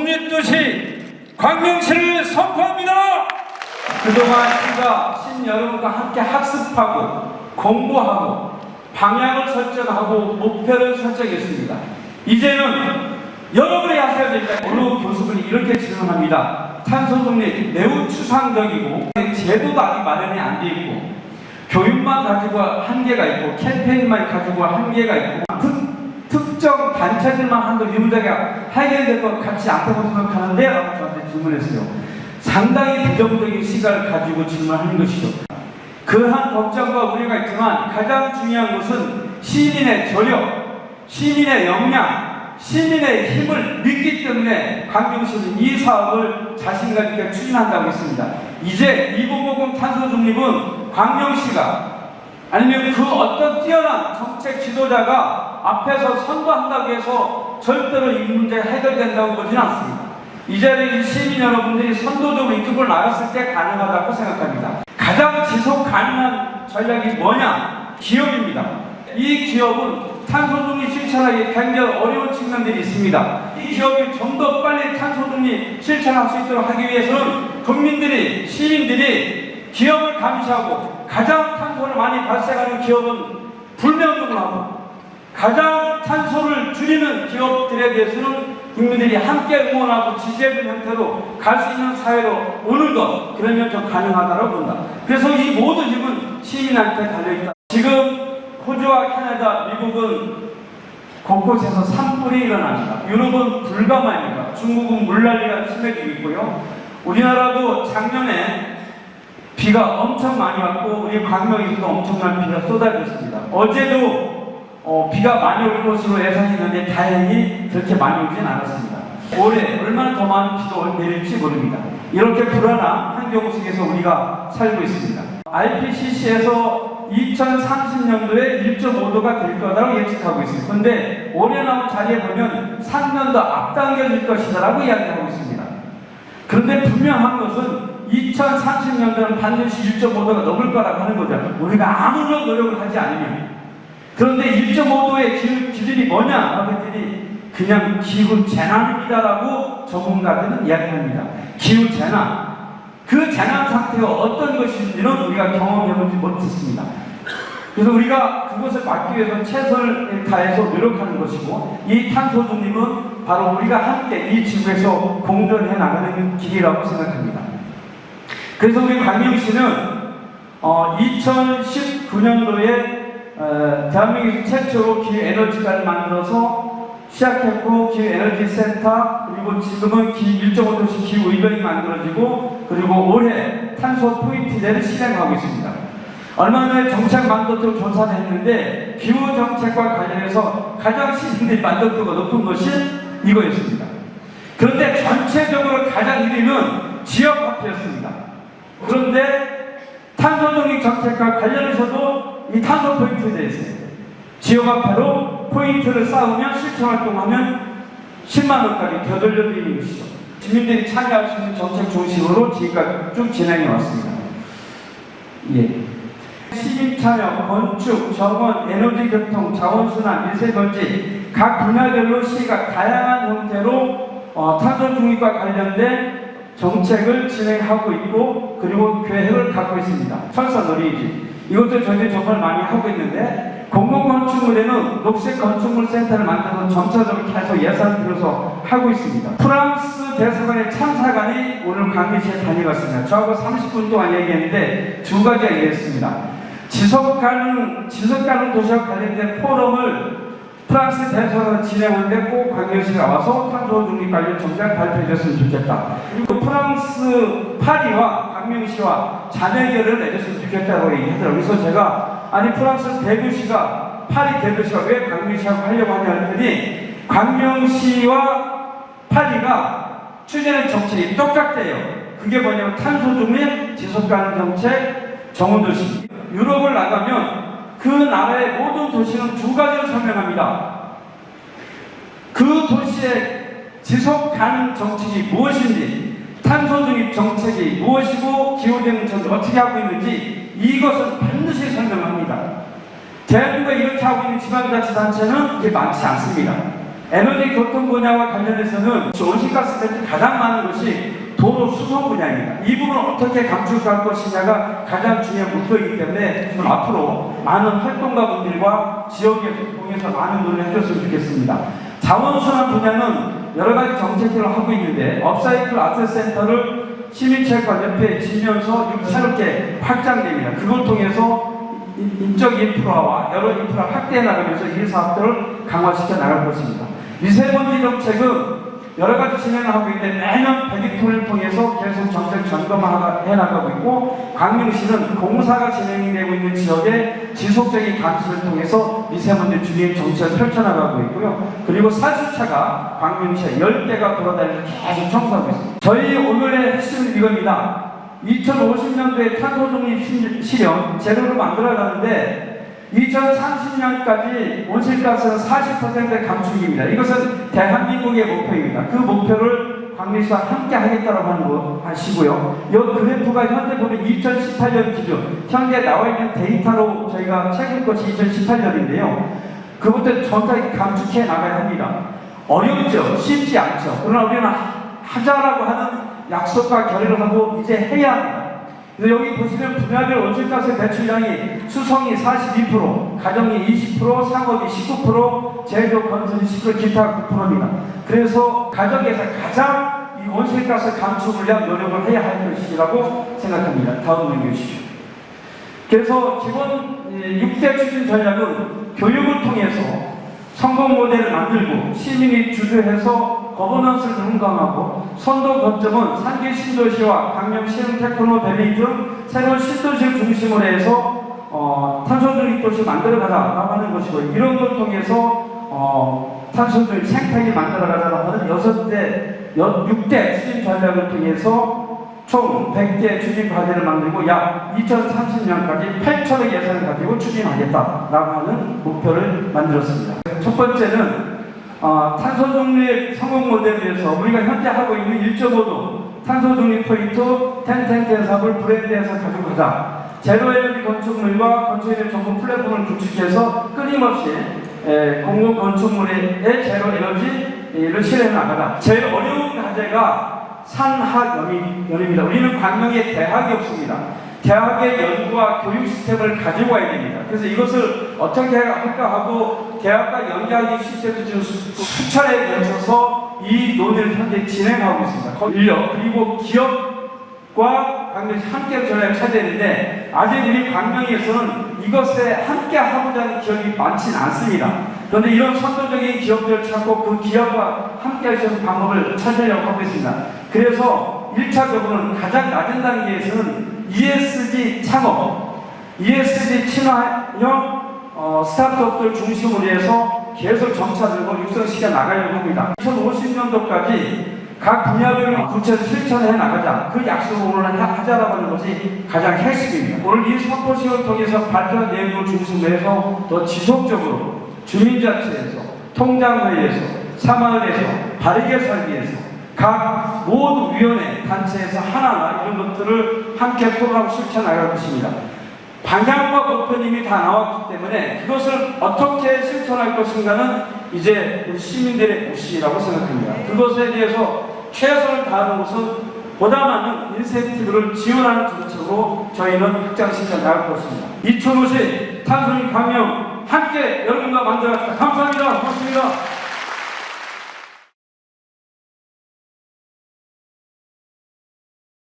독립도시 광명시를 선포합니다. 그동안 우리가 여러분과 함께 학습하고 공부하고 방향을 설정하고 목표를 설정했습니다. 이제는 여러분이 하셔야 됩니다. 어느 교수분이 이렇게 질문합니다. 탄소 독립 매우 추상적이고 제도도 아직 마련이 안 돼 있고 교육만 가지고 한계가 있고 캠페인만 가지고 한계가 있고 특정 단체들만 한도 이 문제가 해결될 것 같지 않다고 생각하는데 라고 저한테 질문했어요. 상당히 부정적인 시각을 가지고 질문하는 것이죠. 그러한 걱정과 우려가 있지만 가장 중요한 것은 시민의 저력, 시민의 역량, 시민의 힘을 믿기 때문에 광명시는 이 사업을 자신감 있게 추진한다고 했습니다. 이제 2050 탄소 중립은 광명시가 아니면 그 어떤 뛰어난 정책 지도자가 앞에서 선도한다고 해서 절대로 이 문제가 해결된다고 보지는 않습니다. 이 자리에 시민 여러분들이 선도적으로 이끌고 나갔을 때 가능하다고 생각합니다. 가장 지속 가능한 전략이 뭐냐? 기업입니다. 이 기업은 탄소 중립 실천하기 굉장히 어려운 측면들이 있습니다. 이 기업이 좀 더 빨리 탄소 중립 실천할 수 있도록 하기 위해서는 국민들이, 시민들이 기업을 감시하고 가장 탄소를 많이 발생하는 기업은 불명령을 하고 가장 탄소를 줄이는 기업들에 대해서는 국민들이 함께 응원하고 지지해주는 형태로 갈 수 있는 사회로 오는 것, 그러면 좀 가능하다고 본다. 그래서 이 모든 힘은 시민한테 달려있다. 지금 호주와 캐나다, 미국은 곳곳에서 산불이 일어납니다. 유럽은 불가마입니다. 중국은 물난리가 심해지고 있고요. 우리나라도 작년에 비가 엄청 많이 왔고 우리 광명에서도 엄청난 비가 쏟아졌습니다. 어제도 비가 많이 올 것으로 예상했는데 다행히 그렇게 많이 오진 않았습니다. 올해 얼마나 더 많은 비가 내릴지 모릅니다. 이렇게 불안한 환경 속에서 우리가 살고 있습니다. IPCC에서 2030년도에 1.5도가 될 거라고 예측하고 있습니다. 그런데 올해 나온 자리에 보면 3년 더 앞당겨질 것이라고 이야기하고 있습니다. 그런데 분명한 것은 2030년도는 반드시 1.5도가 넘을 거라고 하는 거죠. 우리가 아무런 노력을 하지 않으면. 그런데 1.5도의 기준이 뭐냐? 그랬더니 그냥 기후 재난입니다라고 전문가들은 이야기합니다. 기후 재난. 그 재난 상태가 어떤 것인지는 우리가 경험해보지 못했습니다. 그래서 우리가 그것을 막기 위해서 최선을 다해서 노력하는 것이고 이 탄소 중립은 바로 우리가 함께 이 지구에서 공존해 나가는 길이라고 생각합니다. 그래서 우리 광명시는 2019년도에 대한민국 최초로 기후에너지관을 만들어서 시작했고 기후에너지센터 그리고 지금은 1.5도시 기후의견이 만들어지고 그리고 올해 탄소 포인트제를 실행하고 있습니다. 얼마 전에 정책 만족도 조사를 했는데 기후 정책과 관련해서 가장 시민들이 만족도가 높은 것이 이거였습니다. 그런데 전체적으로 가장 1위는 지역화폐였습니다. 그런데 탄소 중립 정책과 관련해서도 이 탄소 포인트제에 있어요. 지역화폐로 포인트를 쌓으면 실천활동하면 10만원까지 되돌려드리는 것이죠. 시민들이 참여할 수 있는 정책 중심으로 지금까지 쭉 진행해 왔습니다. 예. 시민 참여, 건축, 정원, 에너지, 교통, 자원순환, 미세먼지 각 분야별로 시가 다양한 형태로 탄소 중립과 관련된 정책을 진행하고 있고 그리고 계획을 갖고 있습니다. 설사 놀이지 이것도 저희들이 정말 많이 하고 있는데 공공건축물에는 녹색 건축물 센터를 만들어서 점차적으로 계속 예산을 들여서 하고 있습니다. 프랑스 대사관의 참사관이 오늘 광명시에 다녀갔습니다. 저하고 30분 동안 얘기했는데 두 가지 얘기했습니다. 지속가능 도시와 관련된 포럼을 프랑스 대사관에서 진행하는데 꼭 광명시가 와서 탄소 중립 관련 정책을 발표해줬으면 좋겠다. 그리고 프랑스 파리와 광명시와 자매결을 내줬으면 좋겠다고 얘기하더라고요. 그래서 제가 아니 프랑스 대도시가 파리 대도시가 왜 광명시하고 하려고 하냐 했더니 광명시와 파리가 추진하는 정책이 똑같대요. 그게 뭐냐면 탄소 중립, 지속가능 정책, 정원도시. 유럽을 나가면 그 나라의 모든 도시는 두 가지를 설명합니다. 그 도시의 지속 가능 정책이 무엇인지, 탄소 중립 정책이 무엇이고 기후대응 정책을 어떻게 하고 있는지 이것은 반드시 설명합니다. 대한민국에 이렇게 하고 있는 지방자치단체는 이게 많지 않습니다. 에너지 교통 분야와 관련해서는 온실가스 배출이 가장 많은 것이 도로 수송 분야입니다. 이 부분을 어떻게 감축할 것이냐가 가장 중요한 목표이기 때문에 앞으로 많은 활동가 분들과 지역에서 통해서 많은 노력을 해줬으면 좋겠습니다. 자원순환 분야는 여러 가지 정책들을 하고 있는데 업사이클 아트센터를 시민체육관옆에 지면서 새롭게 확장됩니다. 그걸 통해서 인적 인프라와 여러 인프라를 확대해 나가면서 이 사업들을 강화시켜 나갈 것입니다. 미세먼지 정책은 여러 가지 진행을 하고 있는데 매년 100일토를 통해서 계속 정책 점검을 해 나가고 있고 광명시는 공사가 진행되고 있는 지역에 지속적인 감시를 통해서 미세먼지 줄이는 정책을 펼쳐나가고 있고요. 그리고 사주차가 광명시에 10대가 돌아다니면서 계속 청소하고 있습니다. 저희 오늘의 핵심은 이겁니다. 2050년도에 탄소중립 실현 제로를 만들어가는데 2030년까지 온실가스는 40%의 감축입니다. 이것은 대한민국의 목표입니다. 그 목표를 광명시와 함께 하겠다고 하는 거 하시고요. 이 그래프가 현재 보면 2018년 기준, 현재 나와 있는 데이터로 저희가 최근 것이 2018년인데요. 그것도 정확하게 감축해 나가야 합니다. 어렵죠. 쉽지 않죠. 그러나 우리는 하자라고 하는 약속과 결의를 하고 이제 해야 합니다. 여기 보시면 분야별 온실가스 배출량이 수성이 42%, 가정이 20%, 상업이 19%, 제조 건설이 10%, 기타 9%입니다. 그래서 가정에서 가장 이 온실가스 감축을 위한 노력을 해야 할 것이라고 생각합니다. 다음 넘겨 주십시오. 그래서 기본 6대 추진 전략은 교육을 통해서 성공 모델을 만들고 시민이 주도해서 거버넌스를 증강하고 선도 거점은 상계 신도시와 강명 시흥 테크노 밸리 등 새로운 신도시를 중심으로 해서 탄소중립 도시 만들어가자라고 하는 것이고 이런 걸 통해서 탄소중립 생태계 만들어가자라고 하는 6대 추진 전략을 통해서 총 100개 추진 과제를 만들고 약 2030년까지 8천억 예산을 가지고 추진하겠다라고 하는 목표를 만들었습니다. 첫 번째는 탄소중립 성공 모델을 위해서 우리가 현재 하고 있는 1.5도 탄소중립 포인트 10-10-10 사업을 브랜드에서 가지고 가자. 제로에너지 건축물과 건축인의 전문 플랫폼을 구축해서 끊임없이 공공 건축물의 제로에너지를 실현해 나가자. 제일 어려운 과제가 산학연입니다. 우리는 광명에 대학이 없습니다. 대학의 연구와 교육 시스템을 가지고 와야 됩니다. 그래서 이것을 어떻게 할까 하고 대학과 연계하기 시스템을 지금 수차례에 걸쳐서 이 논의를 현재 진행하고 있습니다. 인력 그리고 기업과 광명시 함께 전략을 찾아야 되는데 아직 우리 광명에서는 이것에 함께 하고자 하는 기업이 많지는 않습니다. 그런데 이런 선도적인 기업들을 찾고 그 기업과 함께 할 수 있는 방법을 찾으려고 하고 있습니다. 그래서 1차적으로는 가장 낮은 단계에서는 ESG 창업, ESG 친화형 스타트업들 중심으로 해서 계속 정착들고 육성시켜 나가려고 합니다. 2050년도까지 각 분야별로 구체적으로 실천해 나가자. 그 약속을 오늘 하자라고 하는 것이 가장 핵심입니다. 오늘 이 선포식을 통해서 발표한 내용을 중심으로 해서 더 지속적으로 주민자치에서, 통장회의에서, 사마을에서, 바르게 살기에서 각 모두 위원회, 단체에서 하나하나 이런 것들을 함께 토론하고 실천 나갈 것입니다. 방향과 목표는 이미 다 나왔기 때문에 그것을 어떻게 실천할 것인가는 이제 우리 시민들의 몫이라고 생각합니다. 그것에 대해서 최선을 다하는 것은 보다 많은 인센티브를 지원하는 정책으로 저희는 확장시켜 나갈 것입니다. 2050 탄소중립 광명 함께 여러분과 만들어갑시다. 감사합니다. 고맙습니다.